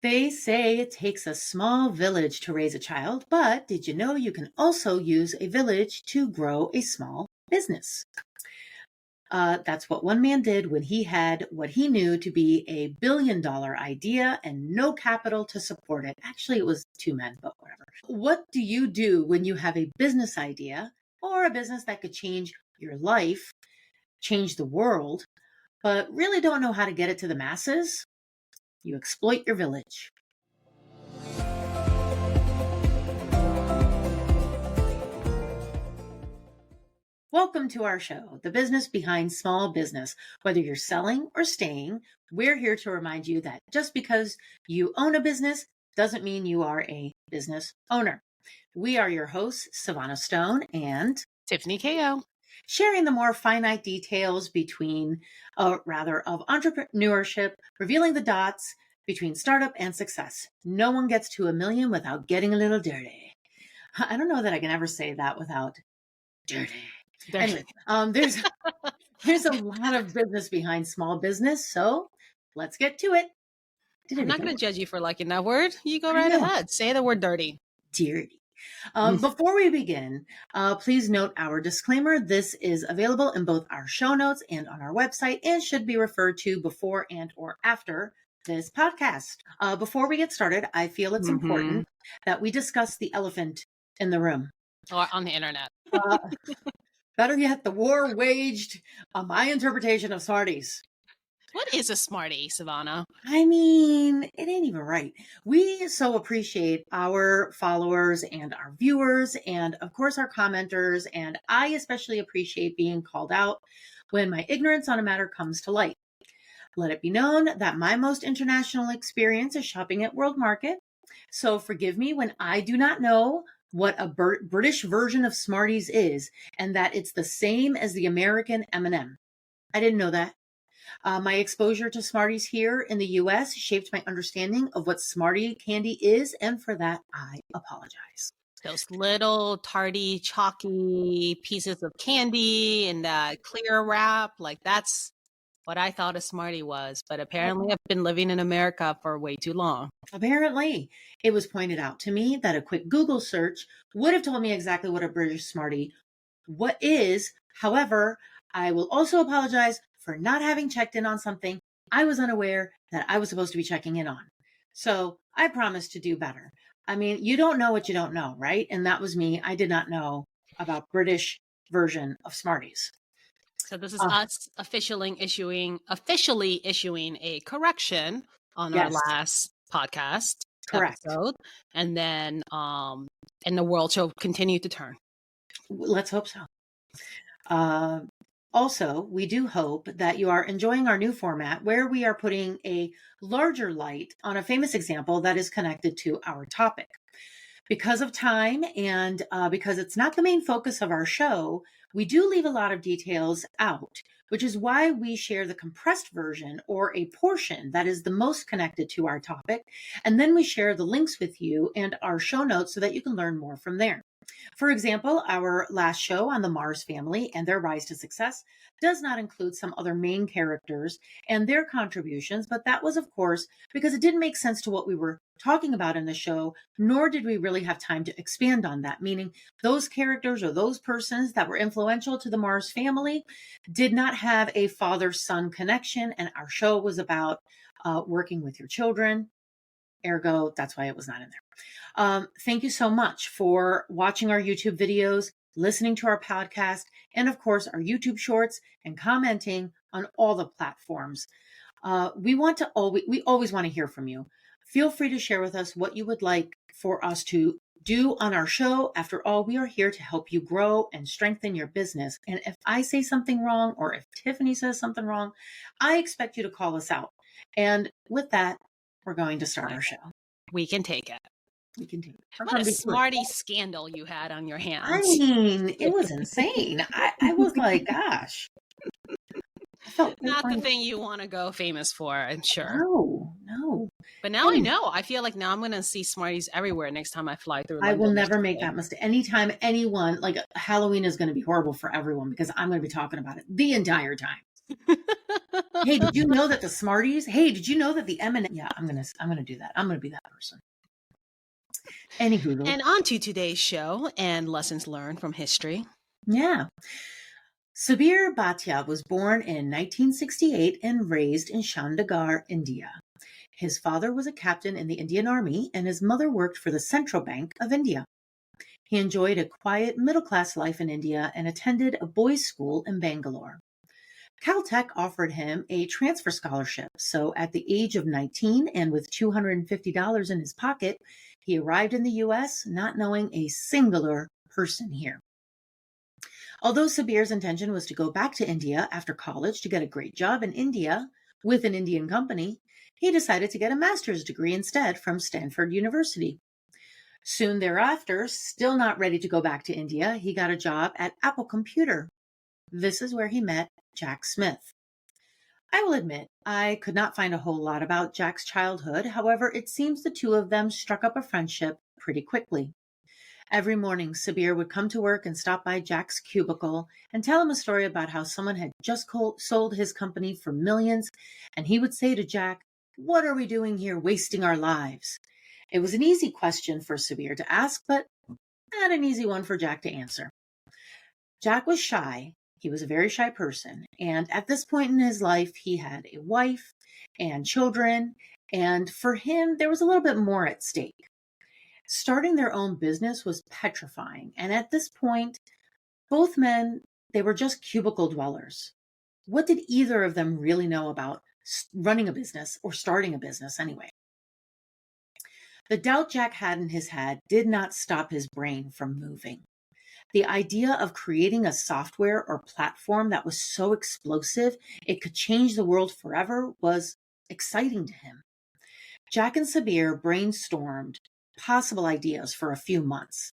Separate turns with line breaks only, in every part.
They say it takes a small village to raise a child, but did you know you can also use a village to grow a small business? That's what one man did when he had what he knew to be a $1 billion idea and no capital to support it. Actually, it was two men, but whatever. What do you do when you have a business idea or a business that could change your life, change the world, but really don't know how to get it to the masses? You exploit your village. Welcome to our show, The Business Behind Small Business. Whether you're selling or staying, we're here to remind you that just because you own a business doesn't mean you are a business owner. We are your hosts, Savannah Stone and
Tiffany Ko.
Sharing the more finite details of entrepreneurship, revealing the dots between startup and success. No one gets to 1 million without getting a little dirty. I don't know that I can ever say that without dirty. Anyway, there's a lot of business behind small business, so let's get to it.
I'm not going to judge you for liking that word. You go right ahead. Say the word dirty.
Dirty. Before we begin, please note our disclaimer. This is available in both our show notes and on our website and should be referred to before and or after this podcast. Before we get started, I feel it's important that we discuss the elephant in the room.
Or on the internet.
Better yet, the war waged on my interpretation of Smarties.
What is a Smartie, Savannah?
I mean, it ain't even right. We so appreciate our followers and our viewers and, of course, our commenters. And I especially appreciate being called out when my ignorance on a matter comes to light. Let it be known that my most international experience is shopping at World Market. So forgive me when I do not know what a British version of Smarties is and that it's the same as the American M&M. I didn't know that. My exposure to Smarties here in the U.S. shaped my understanding of what Smartie candy is, and for that, I apologize.
Those little tarty, chalky pieces of candy in that clear wrap, like that's what I thought a Smartie was. But apparently I've been living in America for way too long.
Apparently, it was pointed out to me that a quick Google search would have told me exactly what a British Smartie is. However, I will also apologize for not having checked in on something I was unaware that I was supposed to be checking in on. So I promise to do better. I mean, you don't know what you don't know, right? And that was me. I did not know about British version of Smarties.
So this is us officially issuing a correction on our last podcast episode. And then and the world shall continue to turn.
Let's hope so. Also, we do hope that you are enjoying our new format where we are putting a larger light on a famous example that is connected to our topic. Because of time and because it's not the main focus of our show, we do leave a lot of details out, which is why we share the compressed version or a portion that is the most connected to our topic. And then we share the links with you and our show notes so that you can learn more from there. For example, our last show on the Mars family and their rise to success does not include some other main characters and their contributions, but that was, of course, because it didn't make sense to what we were talking about in the show, nor did we really have time to expand on that, meaning those characters or those persons that were influential to the Mars family did not have a father-son connection, and our show was about working with your children. Ergo, that's why it was not in there. Thank you so much for watching our YouTube videos, listening to our podcast, and of course, our YouTube shorts and commenting on all the platforms. We always want to hear from you. Feel free to share with us what you would like for us to do on our show. After all, we are here to help you grow and strengthen your business. And if I say something wrong or if Tiffany says something wrong, I expect you to call us out. And with that, we're going to start our show.
We can take it.
We can take it.
What a Smartie scandal you had on your hands.
I mean, it was insane. I was like, gosh.
Not the thing you want to go famous for, I'm sure.
No.
But now I know. I feel like now I'm going to see Smarties everywhere next time I fly through London.
I will never make that mistake. Anytime anyone, like Halloween is going to be horrible for everyone because I'm going to be talking about it the entire time. Hey, did you know that the Smarties? Hey, did you know that the M&M? Yeah, I'm gonna do that. I'm gonna be that person. Anywho,
And on to today's show and lessons learned from history.
Yeah. Sabeer Bhatia was born in 1968 and raised in Chandigarh, India. His father was a captain in the Indian Army, and his mother worked for the Central Bank of India. He enjoyed a quiet, middle-class life in India and attended a boys' school in Bangalore. Caltech offered him a transfer scholarship, so at the age of 19 and with $250 in his pocket, he arrived in the U.S. not knowing a singular person here. Although Sabeer's intention was to go back to India after college to get a great job in India with an Indian company, he decided to get a master's degree instead from Stanford University. Soon thereafter, still not ready to go back to India, he got a job at Apple Computer. This is where he met Jack Smith. I will admit, I could not find a whole lot about Jack's childhood. However, it seems the two of them struck up a friendship pretty quickly. Every morning, Sabeer would come to work and stop by Jack's cubicle and tell him a story about how someone had just sold his company for millions, and he would say to Jack, "What are we doing here wasting our lives?" It was an easy question for Sabeer to ask, but not an easy one for Jack to answer. Jack was shy. He was a very shy person, and at this point in his life, he had a wife and children, and for him, there was a little bit more at stake. Starting their own business was petrifying, and at this point, both men, they were just cubicle dwellers. What did either of them really know about running a business or starting a business anyway? The doubt Jack had in his head did not stop his brain from moving. The idea of creating a software or platform that was so explosive it could change the world forever was exciting to him. Jack and Sabeer brainstormed possible ideas for a few months.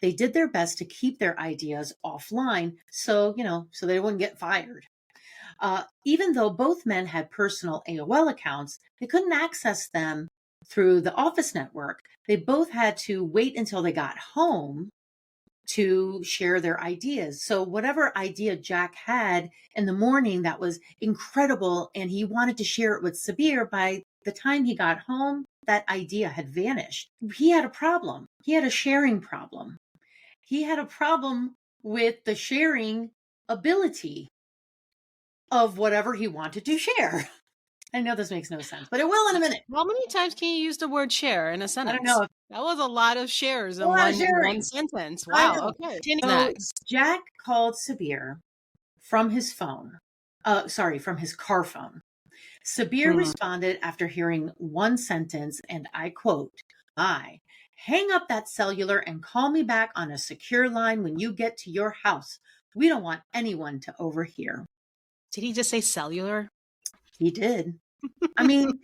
They did their best to keep their ideas offline so they wouldn't get fired. Even though both men had personal AOL accounts, they couldn't access them through the office network. They both had to wait until they got home to share their ideas. So whatever idea Jack had in the morning that was incredible and he wanted to share it with Sabeer, by the time he got home, that idea had vanished. He had a problem. He had a sharing problem. He had a problem with the sharing ability of whatever he wanted to share. I know this makes no sense, but it will in a minute.
How many times can you use the word share in a sentence?
I don't know.
That was a lot of shares in one sentence. Wow. Okay.
So Jack called Sabeer from his phone. From his car phone. Sabeer responded after hearing one sentence, and I quote, "Hang up that cellular and call me back on a secure line when you get to your house. We don't want anyone to overhear."
Did he just say cellular?
He did. I mean,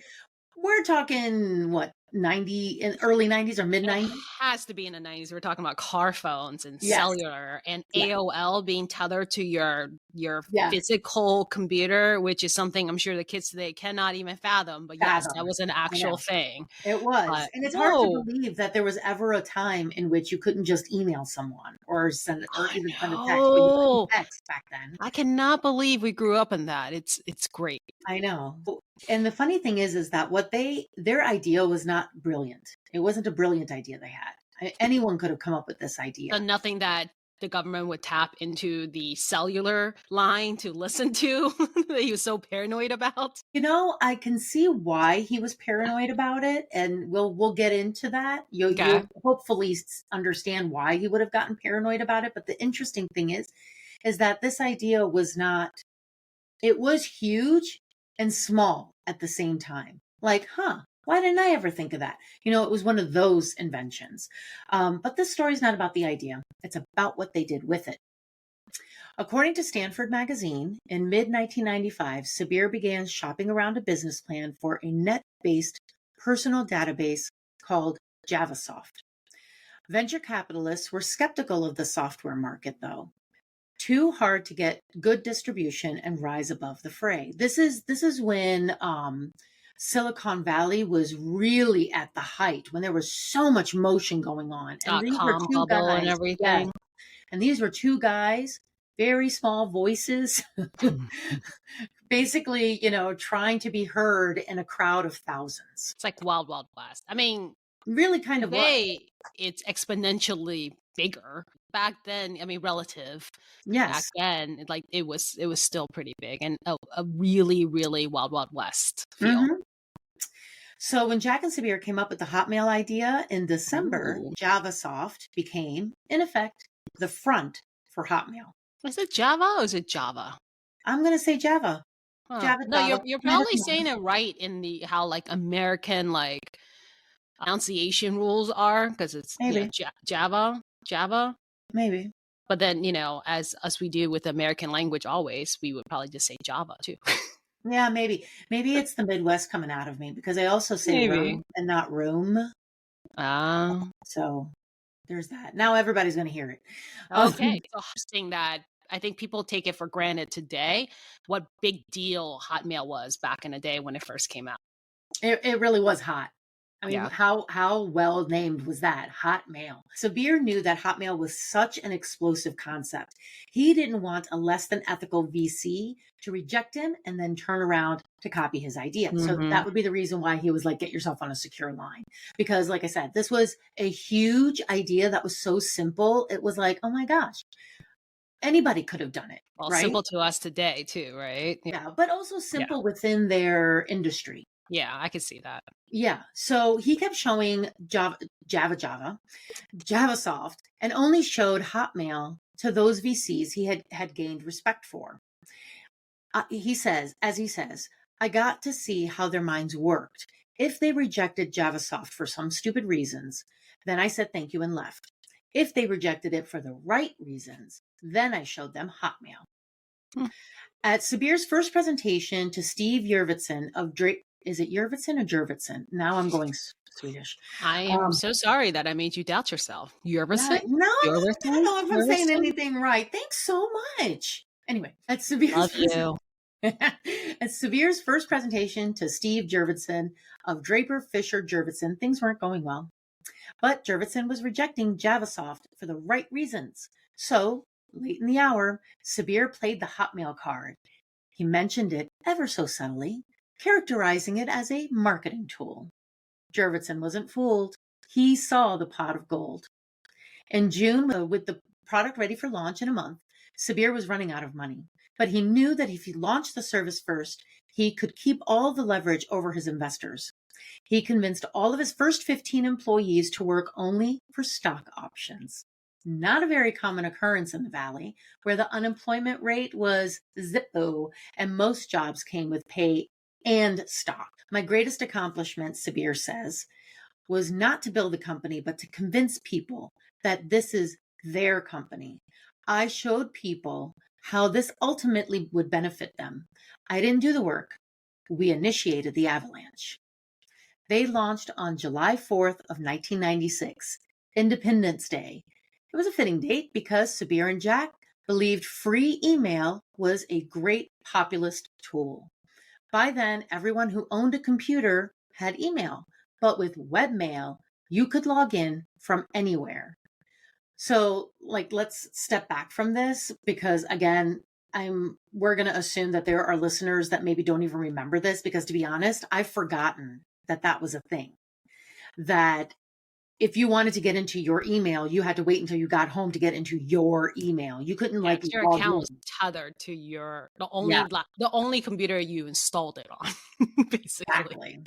we're talking, what, early 90s or mid 90s?
It has to be in the 90s. We're talking about car phones and cellular and AOL being tethered to your physical computer, which is something I'm sure the kids today cannot even fathom. But yes, that was an actual thing.
It was. And it's hard to believe that there was ever a time in which you couldn't just email someone or send it or even send a text. But you couldn't text back then.
I cannot believe we grew up in that. It's great.
I know. And the funny thing is that their idea was not brilliant. It wasn't a brilliant idea they had. Anyone could have come up with this idea.
So nothing that the government would tap into the cellular line to listen to that he was so paranoid about.
I can see why he was paranoid about it, and we'll get into that. You'll hopefully understand why he would have gotten paranoid about it. But the interesting thing is that this idea was not. It was huge and small at the same time. Like, why didn't I ever think of that? It was one of those inventions. But this story is not about the idea. It's about what they did with it. According to Stanford Magazine, in mid-1995, Sabeer began shopping around a business plan for a net-based personal database called JavaSoft. Venture capitalists were skeptical of the software market, though. Too hard to get good distribution and rise above the fray. This is when Silicon Valley was really at the height, when there was so much motion going on.
And these were two guys, and everything.
And these were two guys, very small voices, basically, trying to be heard in a crowd of thousands.
It's like Wild Wild West. I mean,
really kind of was.
today it's exponentially bigger. Back then, I mean, relative. Back
Yes.
then, it was still pretty big and a really, really Wild Wild West feel.
So when Jack and Sabeer came up with the Hotmail idea in December, JavaSoft became, in effect, the front for Hotmail.
Is it Java or is it Java?
I'm going to say Java.
Huh.
Java.
No,
Java.
you're probably saying it right in the how like American like pronunciation rules are, because it's
Maybe.
Java.
Maybe.
But then, as we do with American language always, we would probably just say Java too.
Yeah, maybe. Maybe it's the Midwest coming out of me, because I also say room and not room. So there's that. Now everybody's going to hear it.
Okay. So interesting that I think people take it for granted today what big deal Hotmail was back in the day when it first came out.
It really was hot. I mean, how well named was that? Hotmail. Sabeer knew that Hotmail was such an explosive concept. He didn't want a less than ethical VC to reject him and then turn around to copy his idea. So that would be the reason why he was like, get yourself on a secure line. Because like I said, this was a huge idea that was so simple. It was like, oh my gosh, anybody could have done it.
Well,
right?
Simple to us today too, right?
Yeah, but also simple within their industry.
Yeah, I could see that.
Yeah. So he kept showing JavaSoft, and only showed Hotmail to those VCs he had gained respect for. He says, I got to see how their minds worked. If they rejected JavaSoft for some stupid reasons, then I said thank you and left. If they rejected it for the right reasons, then I showed them Hotmail. At Sabeer's first presentation to Steve Jurvetson of Drake, is it Jurvetson or Jurvetson? Now I'm going Swedish.
I am so sorry that I made you doubt yourself. Jurvetson?
No, if I'm saying anything right. Thanks so much. Anyway, at Sabeer's first presentation to Steve Jurvetson of Draper Fisher Jurvetson, things weren't going well. But Jurvetson was rejecting JavaSoft for the right reasons. So, late in the hour, Sabeer played the Hotmail card. He mentioned it ever so subtly, characterizing it as a marketing tool. Jurvetson wasn't fooled. He saw the pot of gold. In June, with the product ready for launch in a month, Sabeer was running out of money. But he knew that if he launched the service first, he could keep all the leverage over his investors. He convinced all of his first 15 employees to work only for stock options. Not a very common occurrence in the Valley, where the unemployment rate was zero and most jobs came with pay and stock. My greatest accomplishment, Sabeer says, was not to build a company, but to convince people that this is their company. I showed people how this ultimately would benefit them. I didn't do the work. We initiated the avalanche. They launched on July 4th of 1996, Independence Day. It was a fitting date because Sabeer and Jack believed free email was a great populist tool. By then, everyone who owned a computer had email, but with webmail, you could log in from anywhere. So, let's step back from this because, again, we're going to assume that there are listeners that maybe don't even remember this because, to be honest, I've forgotten that was a thing. That if you wanted to get into your email, you had to wait until you got home to get into your email. You couldn't
your account was tethered to the only computer you installed it on, basically.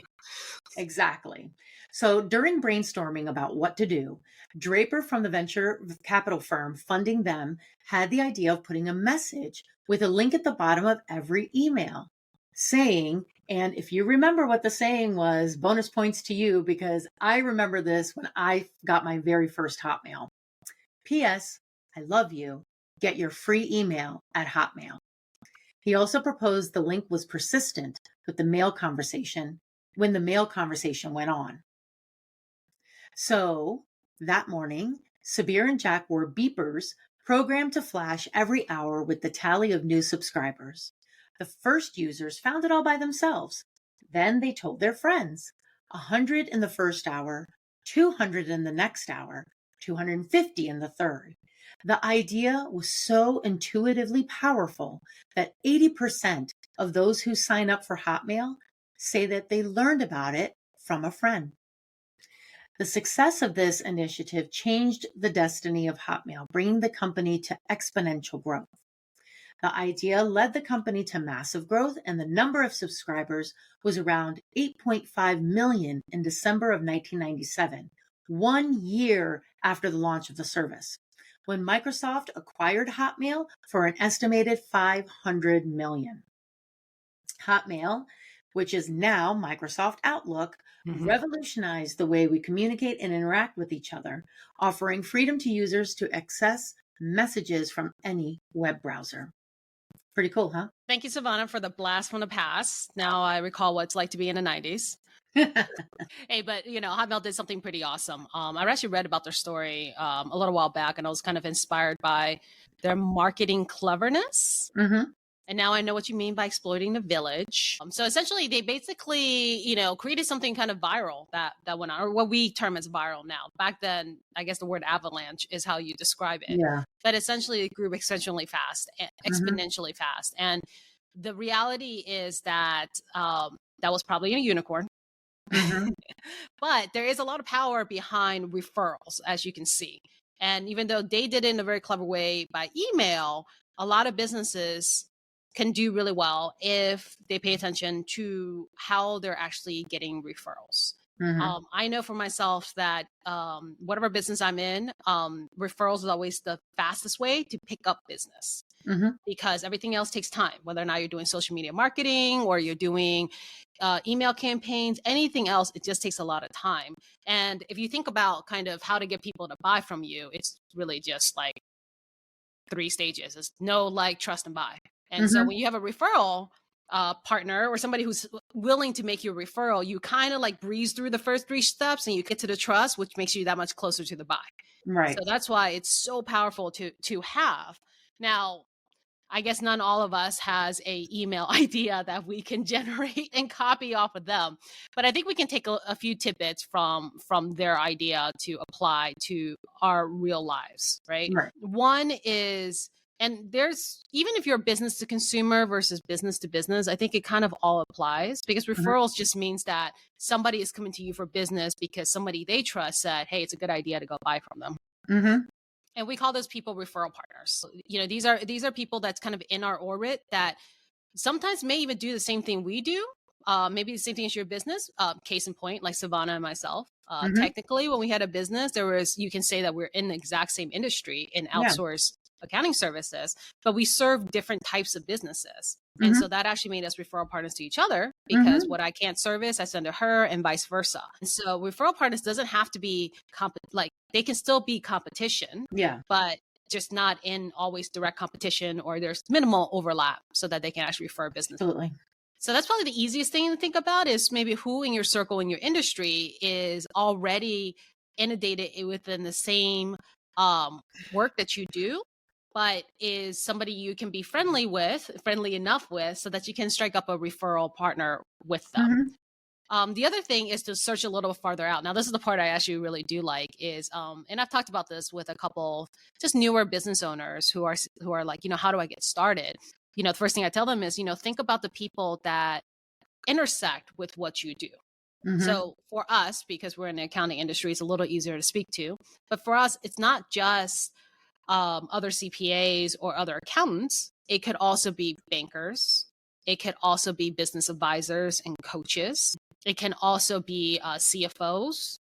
Exactly. So during brainstorming about what to do, Draper from the venture capital firm funding them had the idea of putting a message with a link at the bottom of every email saying, and if you remember what the saying was, bonus points to you because I remember this when I got my very first Hotmail. P.S. I love you. Get your free email at Hotmail. He also proposed the link was persistent with the mail conversation when the mail conversation went on. So that morning, Sabeer and Jack wore beepers programmed to flash every hour with the tally of new subscribers. The first users found it all by themselves. Then they told their friends. 100 in the first hour, 200 in the next hour, 250 in the third. The idea was so intuitively powerful that 80% of those who sign up for Hotmail say that they learned about it from a friend. The success of this initiative changed the destiny of Hotmail, bringing the company to exponential growth. The idea led the company to massive growth, and the number of subscribers was around 8.5 million in December of 1997, 1 year after the launch of the service, when Microsoft acquired Hotmail for an estimated 500 million. Hotmail, which is now Microsoft Outlook, revolutionized the way we communicate and interact with each other, offering freedom to users to access messages from any web browser. Pretty cool, huh?
Thank you, Sevana, for the blast from the past. Now I recall what it's like to be in the 90s. Hey, but Hotmail did something pretty awesome. I actually read about their story a little while back, and I was kind of inspired by their marketing cleverness. And now I know what you mean by exploiting the village. So essentially, they basically, created something kind of viral that went on, or what we term as viral now. Back then, I guess the word avalanche is how you describe it.
Yeah.
But essentially, it grew exponentially fast. And the reality is that that was probably a unicorn. But there is a lot of power behind referrals, as you can see. And even though they did it in a very clever way by email, a lot of businesses can do really well if they pay attention to how they're actually getting referrals. I know for myself that whatever business I'm in, referrals is always the fastest way to pick up business, because everything else takes time, whether or not you're doing social media marketing or you're doing email campaigns, anything else, it just takes a lot of time. And if you think about kind of how to get people to buy from you, it's really just like 3 stages. It's know, like, trust, and buy. And so when you have a referral partner or somebody who's willing to make you a referral, you kind of like breeze through the first 3 steps and you get to the trust, which makes you that much closer to the buy.
Right.
So that's why it's so powerful to have. Now, I guess not all of us has a email idea that we can generate and copy off of them, but I think we can take a few tidbits from their idea to apply to our real lives, right? One is, and there's, even if you're business to consumer versus business to business, I think it kind of all applies, because referrals just means that somebody is coming to you for business because somebody they trust said, hey, it's a good idea to go buy from them. And we call those people referral partners. These are people that's kind of in our orbit that sometimes may even do the same thing we do. Maybe the same thing as your business. Case in point, like Sevana and myself. Technically, when we had a business, you can say that we're in the exact same industry in outsourced accounting services, but we serve different types of businesses. And so that actually made us referral partners to each other, because what I can't service, I send to her, and vice versa. And so referral partners doesn't have to be they can still be competition, but just not in always direct competition, or there's minimal overlap so that they can actually refer business.
Absolutely.
So that's probably the easiest thing to think about, is maybe who in your circle, in your industry, is already inundated within the same work that you do, but is somebody you can be friendly enough with, so that you can strike up a referral partner with them. The other thing is to search a little farther out. Now, this is the part I actually really do like is, and I've talked about this with a couple just newer business owners who are like, how do I get started? The first thing I tell them is, think about the people that intersect with what you do. So for us, because we're in the accounting industry, it's a little easier to speak to. But for us, it's not just other CPAs or other accountants. It could also be bankers. It could also be business advisors and coaches. It can also be CFOs,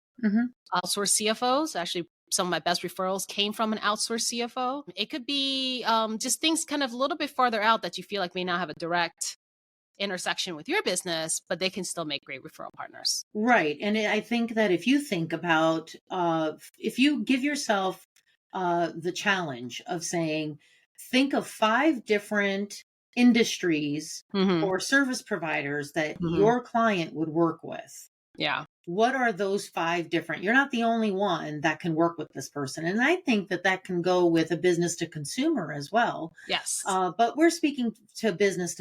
outsourced CFOs. Actually, some of my best referrals came from an outsourced CFO. It could be just things kind of a little bit farther out that you feel like may not have a direct intersection with your business, but they can still make great referral partners.
Right. And I think that if you think about, if you give yourself the challenge of saying, think of 5 different industries or service providers that your client would work with.
Yeah.
What are those 5 different? You're not the only one that can work with this person. And I think that can go with a business to consumer as well.
Yes.
But we're speaking to business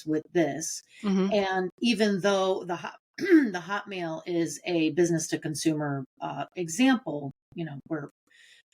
with this. And even though the Hotmail is a business to consumer example, we're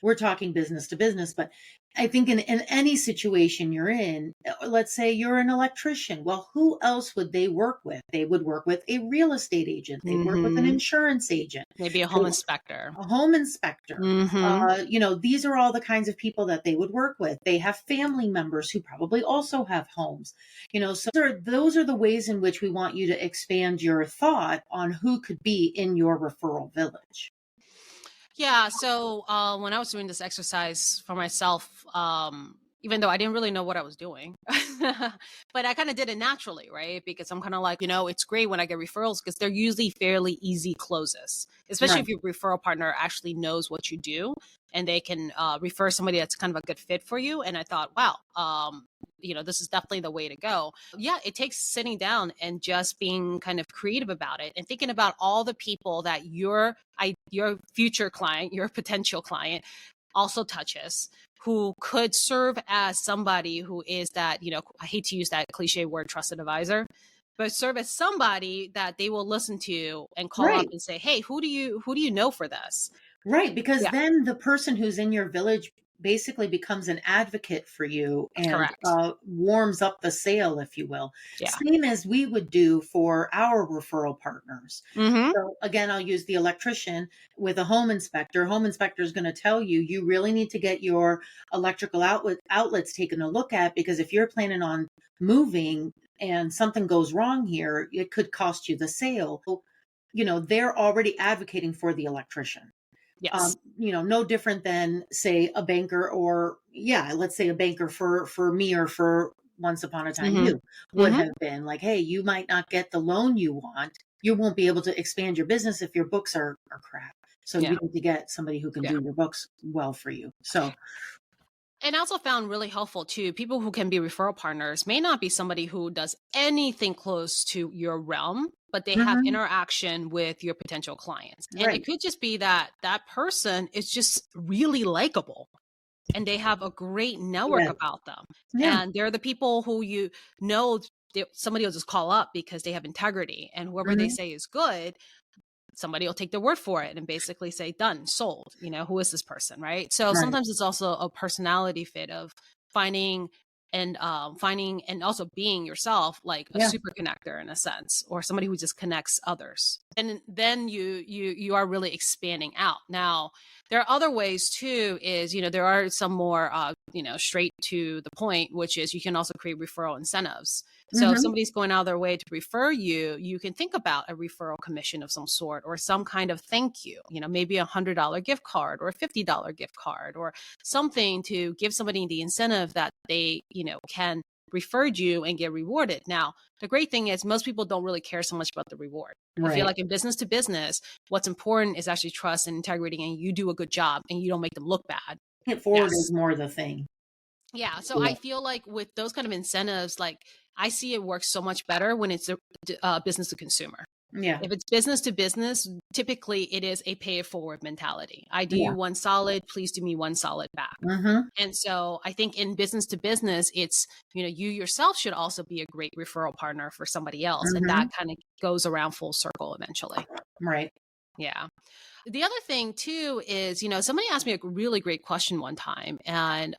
we're talking business to business, but I think in any situation you're in, let's say you're an electrician. Well, who else would they work with? They would work with a real estate agent. They'd work with an insurance agent.
Maybe a home inspector.
A home inspector. These are all the kinds of people that they would work with. They have family members who probably also have homes. So those are the ways in which we want you to expand your thought on who could be in your referral village.
Yeah. So when I was doing this exercise for myself, even though I didn't really know what I was doing, but I kind of did it naturally, right? Because I'm kind of like, it's great when I get referrals because they're usually fairly easy closes, especially if your referral partner actually knows what you do and they can refer somebody that's kind of a good fit for you. And I thought, wow, this is definitely the way to go. Yeah, it takes sitting down and just being kind of creative about it and thinking about all the people that your future client, your potential client also touches, who could serve as somebody who is that, I hate to use that cliche word, trusted advisor, but serve as somebody that they will listen to and call up and say, hey, who do you know for this?
Right. Because then the person who's in your village basically becomes an advocate for you and warms up the sale, if you will.
Yeah.
Same as we would do for our referral partners. So again, I'll use the electrician with a home inspector. Home inspector is going to tell you, you really need to get your electrical outlets taken a look at, because if you're planning on moving and something goes wrong here, it could cost you the sale. They're already advocating for the electrician.
Yes.
No different than, say, a banker, or let's say a banker for me, or for once upon a time you would have been like, hey, you might not get the loan you want. You won't be able to expand your business if your books are crap. So you need to get somebody who can do your books well for you. So.
And I also found really helpful too, people who can be referral partners may not be somebody who does anything close to your realm, but they have interaction with your potential clients. And it could just be that that person is just really likable and they have a great network about them. And they're the people who somebody will just call up because they have integrity, and whoever they say is good, somebody will take their word for it and basically say, done, sold, who is this person, right? So sometimes it's also a personality fit of finding and also being yourself, like a super connector in a sense, or somebody who just connects others. And then you are really expanding out. Now, there are other ways too, is, there are some more, straight to the point, which is you can also create referral incentives. So if somebody's going out of their way to refer you, you can think about a referral commission of some sort, or some kind of thank you, maybe $100 gift card or a $50 gift card, or something to give somebody the incentive that they, can refer you and get rewarded. Now, the great thing is most people don't really care so much about the reward. I feel like in business to business, what's important is actually trust and integrity, and you do a good job and you don't make them look bad.
It forward is more the thing.
Yeah. So I feel like with those kind of incentives, like I see it works so much better when it's a business to consumer.
Yeah.
If it's business to business, typically it is a pay it forward mentality. I do you one solid, please do me one solid back. And so I think in business to business, it's, you yourself should also be a great referral partner for somebody else. And that kind of goes around full circle eventually.
Right.
Yeah. The other thing too is, somebody asked me a really great question one time, and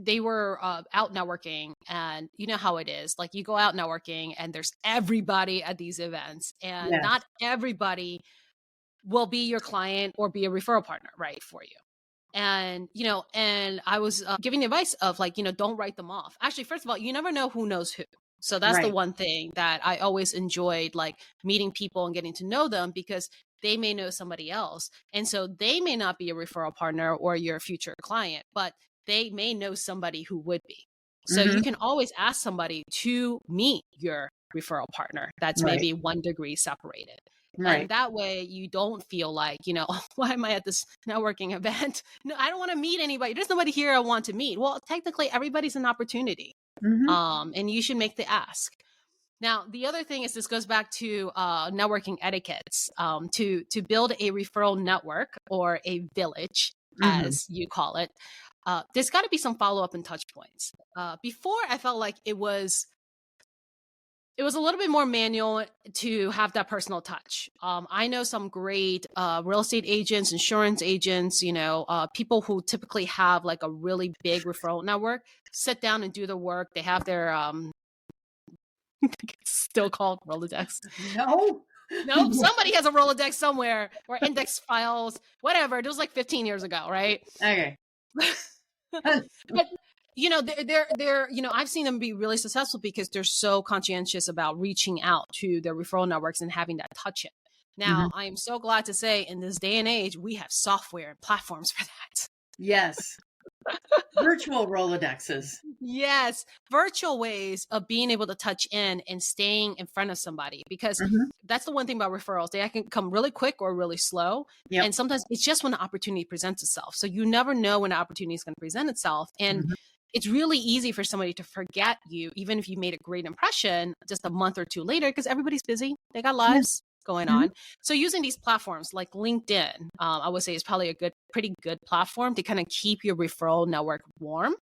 they were out networking, and you know how it is, like you go out networking and there's everybody at these events, and not everybody will be your client or be a referral partner, right, for you. And, and I was giving the advice of like, don't write them off. Actually, first of all, you never know who knows who. So that's the one thing that I always enjoyed, like meeting people and getting to know them, because they may know somebody else. And so they may not be a referral partner or your future client, but they may know somebody who would be. So you can always ask somebody to meet your referral partner that's maybe 1 degree separated. And that way you don't feel like, why am I at this networking event? No, I don't want to meet anybody. There's nobody here I want to meet. Well, technically everybody's an opportunity. And you should make the ask. Now, the other thing is, this goes back to networking etiquettes. To build a referral network, or a village, as you call it, there's got to be some follow-up and touch points. Before, I felt like it was It was a little bit more manual to have that personal touch. I know some great real estate agents, insurance agents, people who typically have like a really big referral network, sit down and do the work. They have their, it's still called Rolodex.
No.
Nope. Somebody has a Rolodex somewhere, or index files, whatever. It was like 15 years ago, right?
Okay.
But they're I've seen them be really successful because they're so conscientious about reaching out to their referral networks and having that touch it. Now, I am so glad to say in this day and age, we have software and platforms for that.
Yes. Virtual Rolodexes.
Yes. Virtual ways of being able to touch in and staying in front of somebody, because that's the one thing about referrals. They can come really quick or really slow. Yep. And sometimes it's just when the opportunity presents itself. So you never know when the opportunity is going to present itself. And it's really easy for somebody to forget you, even if you made a great impression just a month or two later, because everybody's busy. They got lives going on. So using these platforms like LinkedIn, I would say is probably a pretty good platform to kind of keep your referral network warm.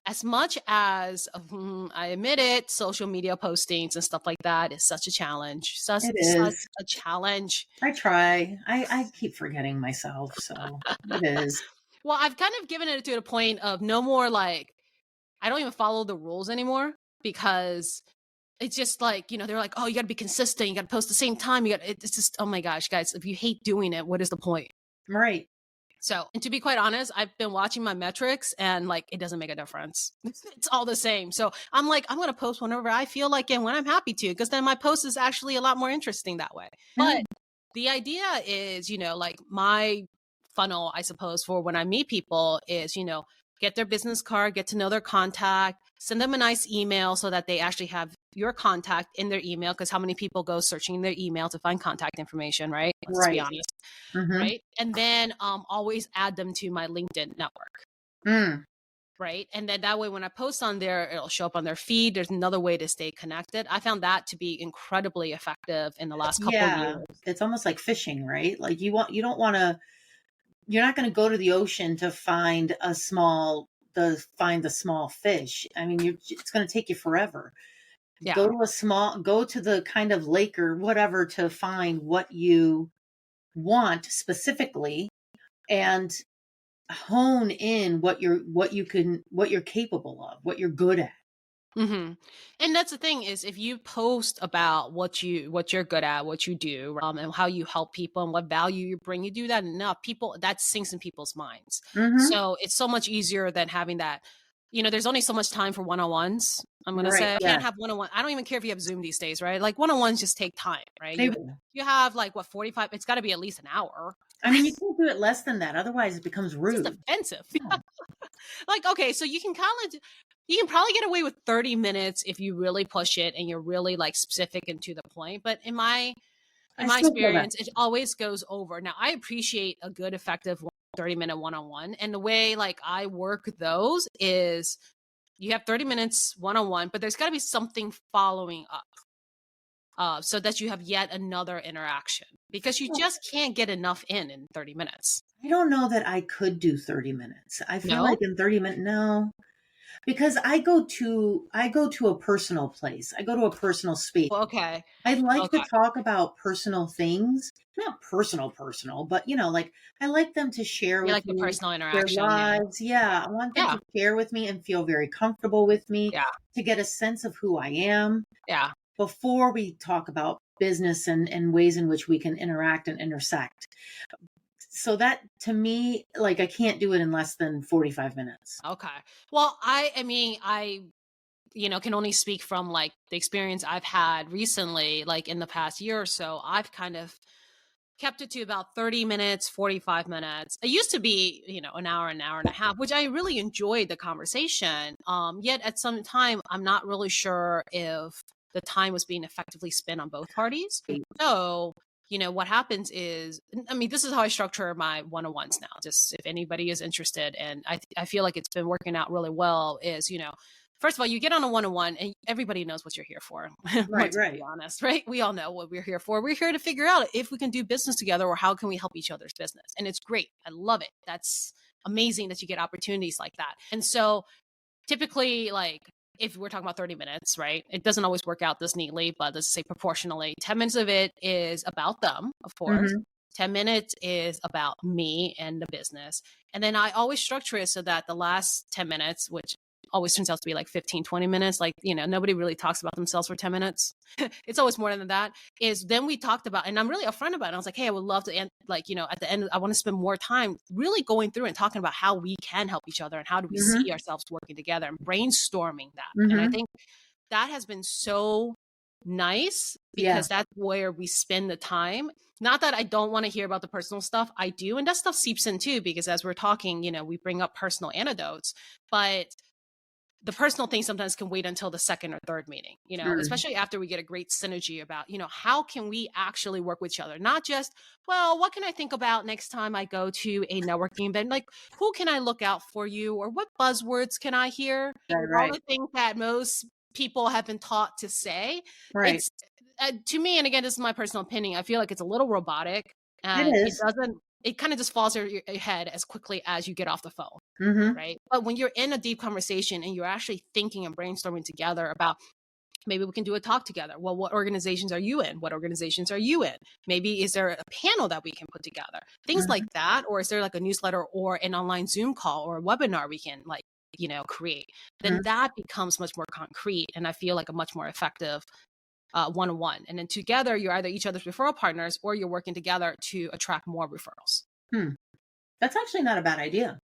As much as I admit it, social media postings and stuff like that is such a challenge. Such a challenge.
I try. I keep forgetting myself, so it is.
Well, I've kind of given it to the point of no more like, I don't even follow the rules anymore, because it's just like, they're like, oh, you got to be consistent. You got to post the same time. It's just, oh my gosh, guys, if you hate doing it, what is the point?
Right.
So, and to be quite honest, I've been watching my metrics and like, it doesn't make a difference. It's all the same. So I'm like, I'm going to post whenever I feel like it and when I'm happy to, because then my post is actually a lot more interesting that way. But the idea is, like my funnel, I suppose, for when I meet people is, get their business card, get to know their contact, send them a nice email so that they actually have your contact in their email, because how many people go searching their email to find contact information, right? Let's be honest. Right. And then always add them to my LinkedIn network. Right. And then that way, when I post on there, it'll show up on their feed. There's another way to stay connected. I found that to be incredibly effective in the last couple of years.
It's almost like fishing, right? Like you're not going to go to the ocean to find the small fish. I mean, it's going to take you forever. Yeah. Go to the kind of lake or whatever to find what you want specifically, and hone in what you're capable of, what you're good at.
And that's the thing is, if you post about what you're good at, what you do, and how you help people and what value you bring, you do that enough, that sinks in people's minds. So it's so much easier than having that. There's only so much time for one-on-ones. I'm going to say I can't have one-on-one. I don't even care if you have Zoom these days, right? Like one-on-ones just take time, right? You have like 45, it's got to be at least an hour.
I mean, you can't do it less than that. Otherwise it becomes rude.
It's offensive. Like, okay, so you can probably get away with 30 minutes if you really push it and you're really like specific and to the point. But in my experience, it always goes over. Now, I appreciate a good, effective 30-minute one-on-one. And the way like I work those is you have 30 minutes one-on-one, but there's got to be something following up so that you have yet another interaction, because you just can't get enough in 30 minutes.
I don't know that I could do 30 minutes. I feel like in 30 minutes, no. Because I go to a personal place. I go to a personal space.
Okay.
I like to talk about personal things, not personal, but like I like them to share with me
the personal interaction,
their lives. Yeah. I want them to share with me and feel very comfortable with me, to get a sense of who I am.
Yeah.
Before we talk about business and ways in which we can interact and intersect. So that, to me, like I can't do it in less than 45 minutes.
Okay. Well, I can only speak from like the experience I've had recently, like in the past year or so. I've kind of kept it to about 30 minutes, 45 minutes. It used to be, an hour and a half, which I really enjoyed the conversation. Yet at some time, I'm not really sure if the time was being effectively spent on both parties. So what happens is, this is how I structure my one-on-ones now, just if anybody is interested. And I feel like it's been working out really well is, first of all, you get on a one-on-one and everybody knows what you're here for.
Right.
To be honest, right? We all know what we're here for. We're here to figure out if we can do business together or how can we help each other's business. And it's great. I love it. That's amazing that you get opportunities like that. And so typically, like, if we're talking about 30 minutes, right? It doesn't always work out this neatly, but let's say proportionally, 10 minutes of it is about them, of course. 10 minutes is about me and the business. And then I always structure it so that the last 10 minutes, which always turns out to be like 15, 20 minutes, like, nobody really talks about themselves for 10 minutes. It's always more than that. Is then we talked about, and I'm really upfront about it. I was like, hey, I would love to end, at the end, I want to spend more time really going through and talking about how we can help each other and how do we see ourselves working together and brainstorming that. And I think that has been so nice because that's where we spend the time. Not that I don't want to hear about the personal stuff. I do. And that stuff seeps in too, because as we're talking, we bring up personal anecdotes, but the personal thing sometimes can wait until the second or third meeting, especially after we get a great synergy about, how can we actually work with each other? Not just, well, what can I think about next time I go to a networking event? Like, who can I look out for you? Or what buzzwords can I hear? All the things that most people have been taught to say.
Right.
It's to me, and again, this is my personal opinion, I feel like it's a little robotic and it kind of just falls over your head as quickly as you get off the phone. Right. But when you're in a deep conversation and you're actually thinking and brainstorming together about maybe we can do a talk together. Well, what organizations are you in? What organizations are you in? Maybe is there a panel that we can put together? Things like that. Or is there like a newsletter or an online Zoom call or a webinar we can create? Then that becomes much more concrete. And I feel like a much more effective one-on-one. And then together, you're either each other's referral partners or you're working together to attract more referrals.
That's actually not a bad idea.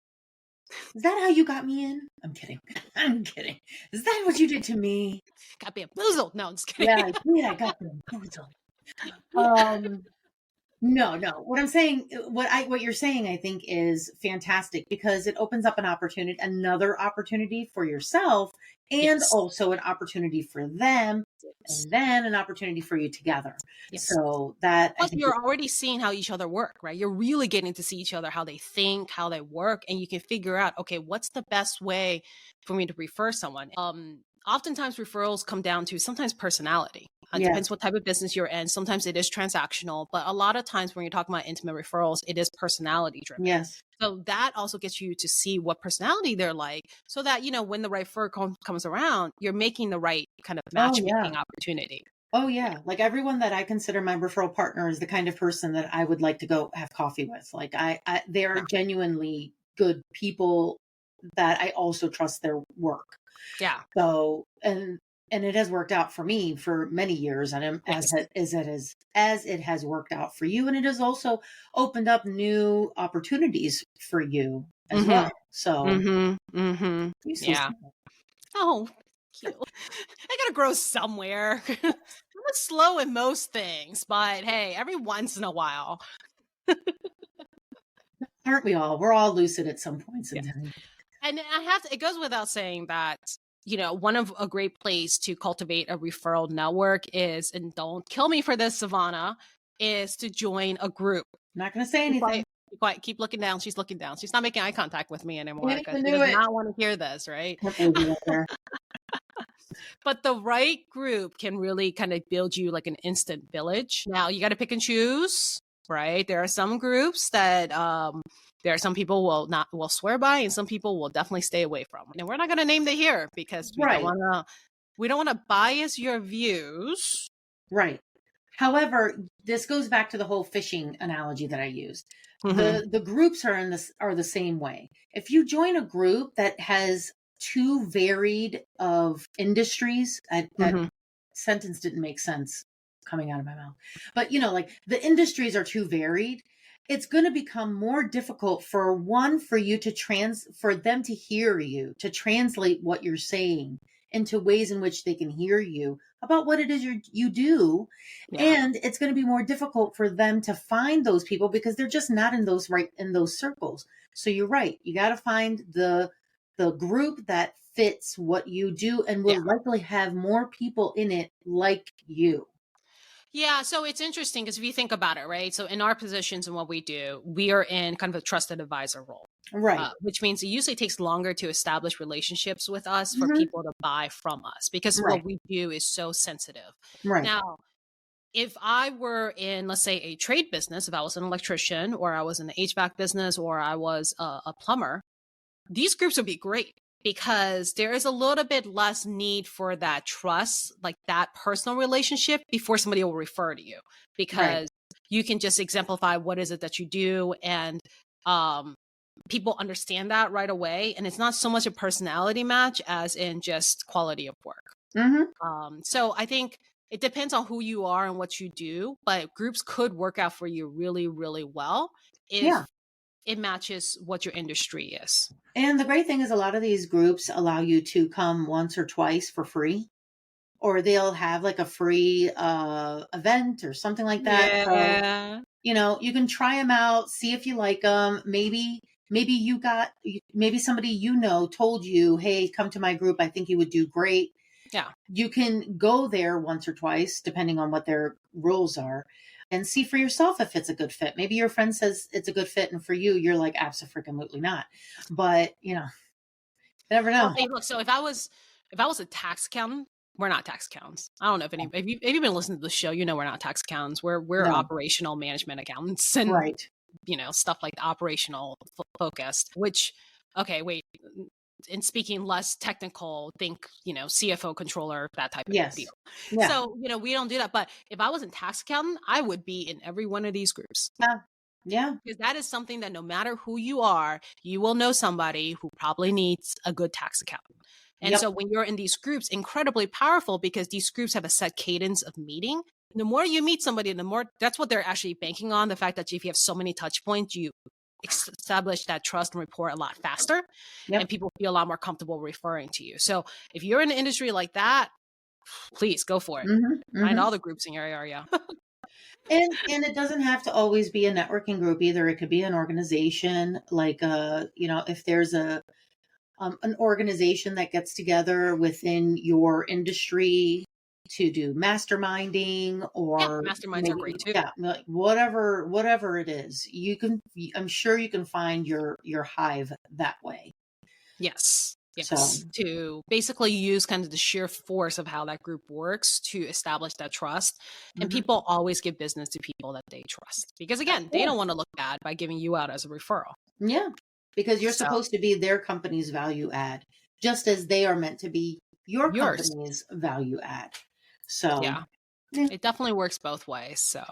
Is that how you got me in? I'm kidding. I'm kidding. Is that what you did to me?
Got bamboozled. No, I'm just kidding.
Yeah, I got bamboozled. No. What I'm saying, what you're saying, I think is fantastic because it opens up another opportunity for yourself and also an opportunity for them. And then an opportunity for you together. So that
plus you're already seeing how each other work, right? You're really getting to see each other, how they think, how they work, and you can figure out, okay, what's the best way for me to refer someone? Oftentimes referrals come down to sometimes personality. It depends what type of business you're in. Sometimes it is transactional, but a lot of times when you're talking about intimate referrals, it is personality driven.
Yes.
So that also gets you to see what personality they're like so that, when the right referral comes around, you're making the right kind of matchmaking opportunity.
Oh yeah. Like everyone that I consider my referral partner is the kind of person that I would like to go have coffee with. Like they are genuinely good people that I also trust their work.
Yeah.
So, and it has worked out for me for many years, and as it has worked out for you, and it has also opened up new opportunities for you as well. So,
yeah. Oh, cute. I gotta grow somewhere. I'm slow in most things, but hey, every once in a while.
Aren't we all? We're all lucid at some points in time.
And it goes without saying that, one of a great place to cultivate a referral network is, and don't kill me for this, Sevana, is to join a group.
I'm not going to say anything.
Quiet. Keep looking down. She's looking down. She's not making eye contact with me anymore because she does not want to hear this, right? But the right group can really kind of build you like an instant village. Now you got to pick and choose, right? There are some groups that there are some people will swear by, and some people will definitely stay away from. And we're not going to name them here because we don't want to bias your views.
Right. However, this goes back to the whole fishing analogy that I used. The groups are the same way. If you join a group that has too varied of industries, that sentence didn't make sense coming out of my mouth. But like the industries are too varied. It's going to become more difficult for you for them to hear you, to translate what you're saying into ways in which they can hear you about what it is you do. Yeah. And it's going to be more difficult for them to find those people because they're just not in those circles. So you're right. You got to find the group that fits what you do and will likely have more people in it like you.
Yeah, so it's interesting because if you think about it, right? So in our positions and what we do, we are in kind of a trusted advisor role.
Right.
Which means it usually takes longer to establish relationships with us for people to buy from us because what we do is so sensitive.
Right.
Now, if I were in, let's say, a trade business, if I was an electrician or I was in the HVAC business or I was a plumber, these groups would be great. because there is a little bit less need for that trust, like that personal relationship, before somebody will refer to you, because you can just exemplify what is it that you do, and people understand that right away. And it's not so much a personality match as in just quality of work. So I think it depends on who you are and what you do, but groups could work out for you really, really well if it matches what your industry is.
And the great thing is a lot of these groups allow you to come once or twice for free, or they'll have like a free event or something like that.
Yeah.
So, you can try them out, see if you like them. Maybe somebody told you, hey, come to my group. I think you would do great.
Yeah.
You can go there once or twice, depending on what their rules are, and see for yourself if it's a good fit. Maybe your friend says it's a good fit, and for you, you're like, absolutely not. But, you never know.
Well, hey, look, so if I was a tax accountant, we're not tax accountants. I don't know if you've been listening to the show, we're not tax accountants. We're operational management accountants, and stuff like operational focused, which, okay, wait, in speaking less technical, think, CFO, controller, that type of deal. Yeah. So, we don't do that. But if I was a tax accountant, I would be in every one of these groups.
Yeah.
Because that is something that no matter who you are, you will know somebody who probably needs a good tax accountant. And so when you're in these groups, incredibly powerful, because these groups have a set cadence of meeting. The more you meet somebody, the more, that's what they're actually banking on. The fact that if you have so many touch points, you establish that trust and rapport a lot faster, and people feel a lot more comfortable referring to you. So if you're in an industry like that, please go for it. Find all the groups in your area.
And it doesn't have to always be a networking group either. It could be an organization, like if there's an organization that gets together within your industry to do masterminding, or
masterminds are great too.
Yeah, whatever it is, I'm sure you can find your hive that way.
Yes. To basically use kind of the sheer force of how that group works to establish that trust. And people always give business to people that they trust, because again, they don't want to look bad by giving you out as a referral. Yeah, because you're supposed to be their company's value add, just as they are meant to be your company's value add. So it definitely works both ways. So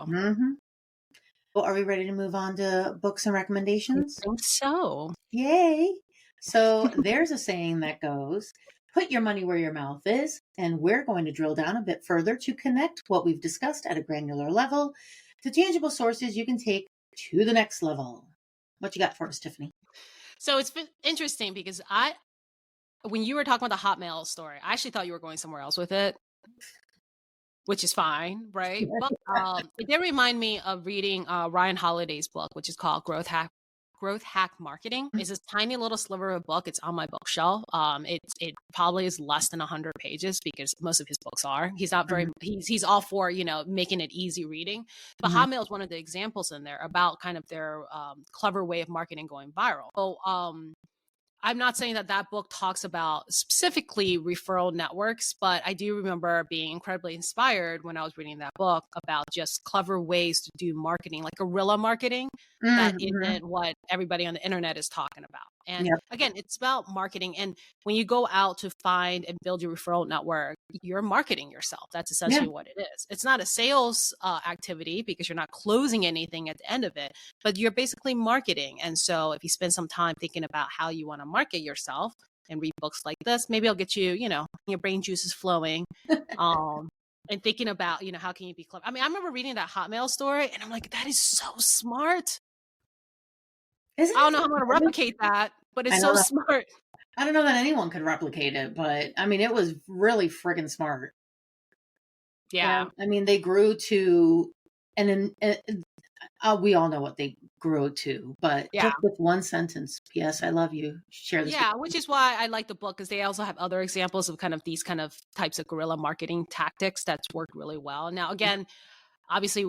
well, are we ready to move on to books and recommendations?
I think so.
Yay. So there's a saying that goes, put your money where your mouth is. And we're going to drill down a bit further to connect what we've discussed at a granular level to tangible sources you can take to the next level. What you got for us, Tiffany?
So it's been interesting because when you were talking about the Hotmail story, I actually thought you were going somewhere else with it, which is fine, right? But it did remind me of reading Ryan Holiday's book, which is called Growth Hack Marketing. It's this tiny little sliver of a book. It's on my bookshelf. It probably is less than 100 pages, because most of his books are. He's not very. He's all for making it easy reading. But Hotmail is one of the examples in there about kind of their clever way of marketing going viral. So I'm not saying that book talks about specifically referral networks, but I do remember being incredibly inspired when I was reading that book about just clever ways to do marketing, like guerrilla marketing, that isn't what everybody on the internet is talking about. And again, it's about marketing. And when you go out to find and build your referral network, you're marketing yourself. That's essentially what it is. It's not a sales activity, because you're not closing anything at the end of it, but you're basically marketing. And so if you spend some time thinking about how you want to market yourself and read books like this, maybe I'll get you, your brain juices flowing. And thinking about, how can you be clever? I mean, I remember reading that Hotmail story and I'm like, that is so smart. I don't know how I'm going to replicate that, but it's so smart.
I don't know that anyone could replicate it, but I mean, it was really friggin' smart.
Yeah.
I mean, they grew to, and we all know what they grew to, but just with one sentence, P.S. I love you. Share this.
Yeah, which is why I like the book, because they also have other examples of kind of these kind of types of guerrilla marketing tactics that's worked really well. Now, again, obviously,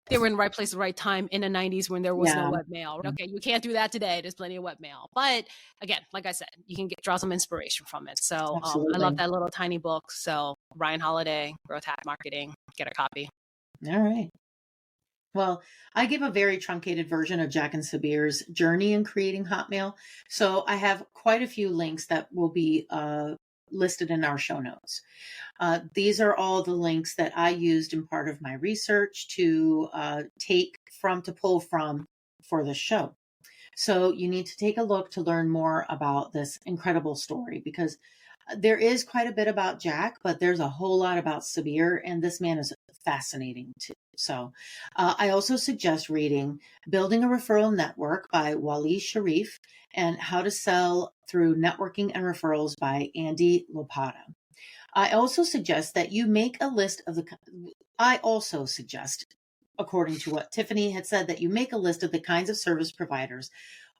they were in the right place at the right time in the 90s when there was no webmail. Okay, you can't do that today. There's plenty of webmail. But again, like I said, you can draw some inspiration from it. So I love that little tiny book. So Ryan Holiday, Growth Hack Marketing, get a copy.
All right. Well, I give a very truncated version of Jack and Sabeer's journey in creating Hotmail. So I have quite a few links that will be listed in our show notes. These are all the links that I used in part of my research to pull from for the show. So you need to take a look to learn more about this incredible story, because there is quite a bit about Jack, but there's a whole lot about Sabeer, and this man is fascinating too. So I also suggest reading Building a Referral Network by Wali Sharif and How to Sell Through Networking and Referrals by Andy Lopata. I also suggest that you make a list of according to what Tiffany had said, that you make a list of the kinds of service providers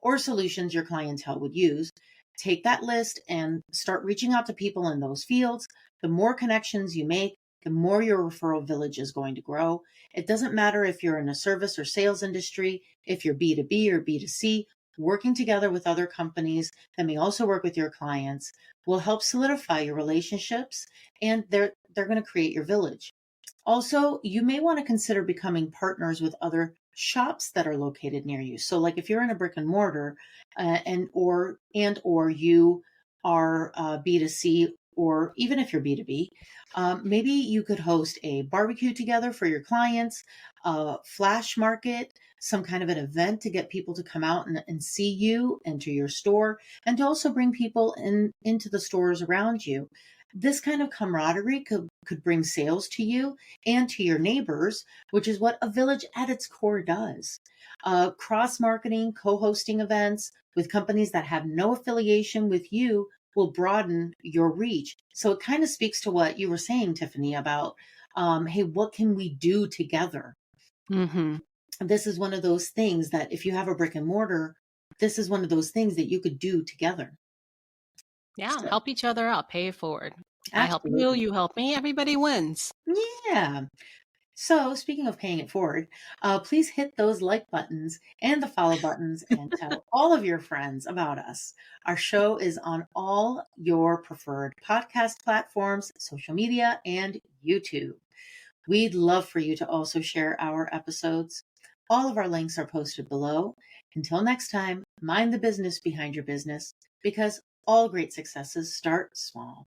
or solutions your clientele would use. Take that list and start reaching out to people in those fields. The more connections you make, the more your referral village is going to grow. It doesn't matter if you're in a service or sales industry, if you're B2B or B2C, working together with other companies that may also work with your clients will help solidify your relationships, and they're going to create your village. Also, you may want to consider becoming partners with other shops that are located near you. So like if you're in a brick and mortar or you are B2C, or even if you're B2B, maybe you could host a barbecue together for your clients, a flash market, some kind of an event to get people to come out and see you, enter your store, and to also bring people into the stores around you. This kind of camaraderie could bring sales to you and to your neighbors, which is what a village at its core does. Cross-marketing, co-hosting events with companies that have no affiliation with you will broaden your reach. So it kind of speaks to what you were saying, Tiffany, about, hey, what can we do together?
Mm-hmm.
This is one of those things that if you have a brick and mortar, this is one of those things that you could do together.
Yeah,
So,
help each other out, pay it forward. I help you,
absolutely.
you help me, everybody wins.
Yeah. So, speaking of paying it forward, please hit those like buttons and the follow buttons and tell all of your friends about us. Our show is on all your preferred podcast platforms, social media, and YouTube. We'd love for you to also share our episodes. All of our links are posted below. Until next time, mind the business behind your business, because all great successes start small.